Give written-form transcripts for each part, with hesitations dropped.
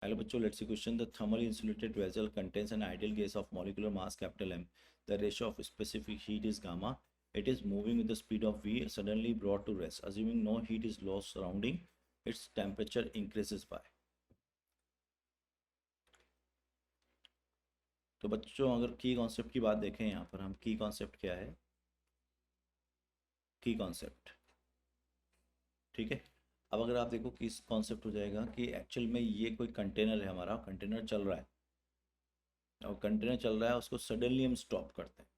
Hello बच्चों, let's see question. The thermal insulated vessel contains an ideal gas of molecular mass capital M. The ratio of specific heat is gamma. It is moving with the speed of v, suddenly brought to rest. Assuming no heat is lost surrounding, its temperature increases by. तो बच्चों अगर की concept की बात देखें, यहाँ पर हम की कॉन्सेप्ट क्या है, की कॉन्सेप्ट, ठीक है। अब अगर आप देखो कि कॉन्सेप्ट हो जाएगा कि एक्चुअल में ये कोई कंटेनर है, हमारा कंटेनर चल रहा है और कंटेनर चल रहा है, उसको सडनली हम स्टॉप करते हैं।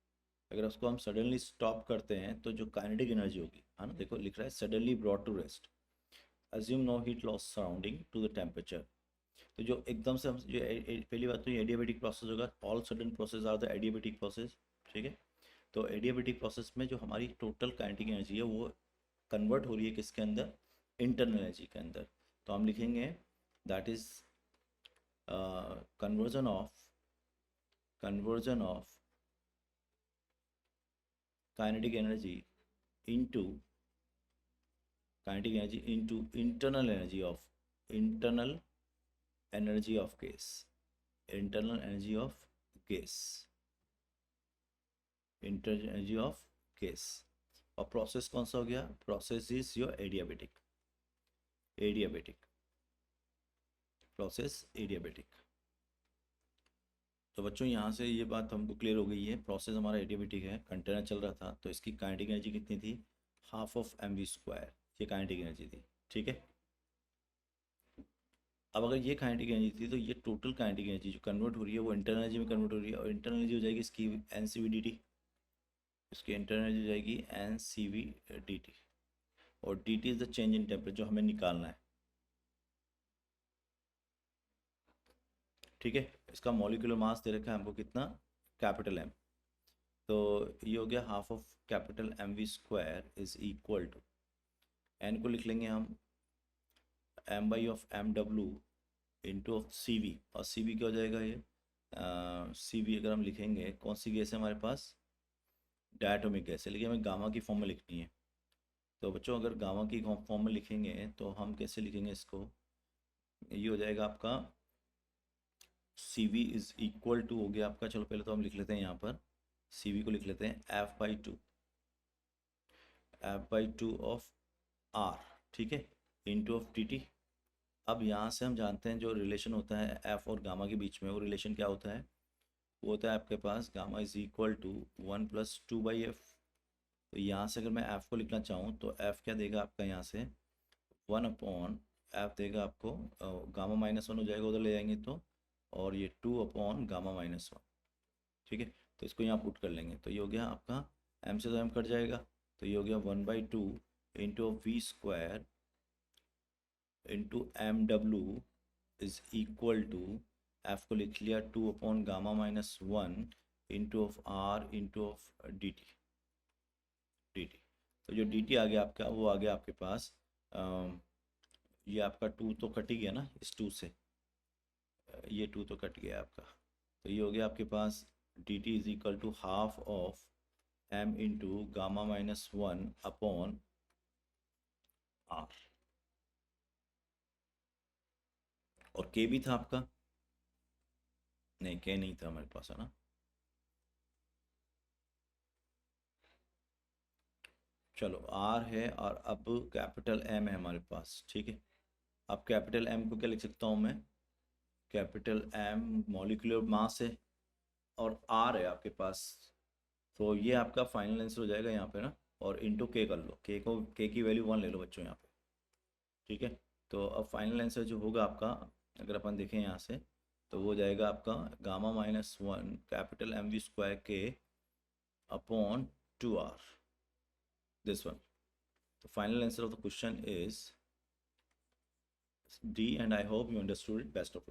अगर उसको हम सडनली स्टॉप करते हैं तो जो काइनेटिक एनर्जी होगी, है ना, देखो लिख रहा है suddenly brought to rest, assume no heat loss surrounding to the temperature. तो जो एकदम से हम जो पहली बात तो ये एडियाबेटिक प्रोसेस होगा, all sudden process are the adiabatic process, ठीक है। तो एडियाबेटिक प्रोसेस में जो हमारी टोटल काइनेटिक एनर्जी है वो कन्वर्ट हो रही है किसके अंदर, इंटरनल एनर्जी के अंदर। तो हम लिखेंगे that is conversion of kinetic energy into kinetic energy into internal energy of gas, internal energy of gas, internal energy of gas। और प्रोसेस कौन सा हो गया, process is your adiabatic process, adiabatic. तो बच्चों यहाँ से ये बात हमको क्लियर हो गई है, प्रोसेस हमारा एडियाबेटिक है, कंटेनर चल रहा था, तो इसकी काइनेटिक एनर्जी कितनी थी, half of M V square, ये काइनेटिक एनर्जी थी, ठीक है। अब अगर ये काइनेटिक एनर्जी थी तो ये टोटल काइनेटिक एनर्जी जो कन्वर्ट हो रही है वो इंटरनल एनर्जी में कन्वर्ट हो रही है, और इंटरनल एनर्जी हो जाएगी इसकी N C V D T, इसकी इंटरनल एनर्जी हो जाएगी N C V D T, और D T is the change in temperature जो हमें निकालना है, ठीक है। इसका मॉलिक्यूलर मास दे रखा है हमको कितना, कैपिटल एम। तो ये हो गया half of capital M V square is equal to, N को लिख लेंगे हम M by of M W into of C V, और सी वी क्या हो जाएगा, ये सी वी अगर हम लिखेंगे, कौन सी गैस है हमारे पास, डायटोमिक गैस है, लेकिन हमें गामा की फॉर्म में लिखनी है। तो बच्चों अगर गामा की फॉर्म में लिखेंगे तो हम कैसे लिखेंगे इसको, ये हो जाएगा आपका सी वी इज इक्वल टू, हो गया आपका, चलो पहले तो हम लिख लेते हैं यहाँ पर, सी वी को लिख लेते हैं F by two of R, ठीक है, इंटू ऑफ टी टी। अब यहाँ से हम जानते हैं जो रिलेशन होता है एफ और गामा के बीच में, वो रिलेशन क्या होता है, वो होता है आपके पास gamma is equal to 1+2/f। तो यहाँ से अगर मैं एफ को लिखना चाहूँ तो एफ क्या देगा आपका, यहाँ से 1/f देगा आपको, गामा -1 हो जाएगा उधर ले जाएंगे तो, और ये 2/गामा-1, ठीक है। तो इसको यहाँ पुट कर लेंगे तो ये हो गया आपका, एम से तो एम कट जाएगा, तो ये हो गया 1/2 into V square into M W is equal to, F को लिख लिया 2/गामा-1 into of R into of D T. तो जो डी टी आ गया आपका, वो आ गया आपके पास, ये आपका 2 तो कट ही गया ना इस 2 से, ये 2 तो कट गया आपका, तो ये हो गया आपके पास D T is equal to half of M into गामा-1 अपॉन आर, और के भी था आपका, नहीं के नहीं था हमारे पास, है ना। चलो आर है, और अब कैपिटल एम है हमारे पास, ठीक है। अब कैपिटल एम को क्या लिख सकता हूँ मैं, कैपिटल एम मॉलिक्यूलर मास है, और आर है आपके पास, तो ये आपका फाइनल आंसर हो जाएगा यहाँ पे ना, और इंटू के कर लो, के की वैल्यू 1 ले लो बच्चों यहाँ पे, ठीक है। तो अब फाइनल आंसर जो होगा आपका, अगर अपन देखें यहाँ से, तो वो हो जाएगा आपका gamma capital M V square के upon 2 R, this one. The final answer of the question is D, and I hope you understood it. Best of luck.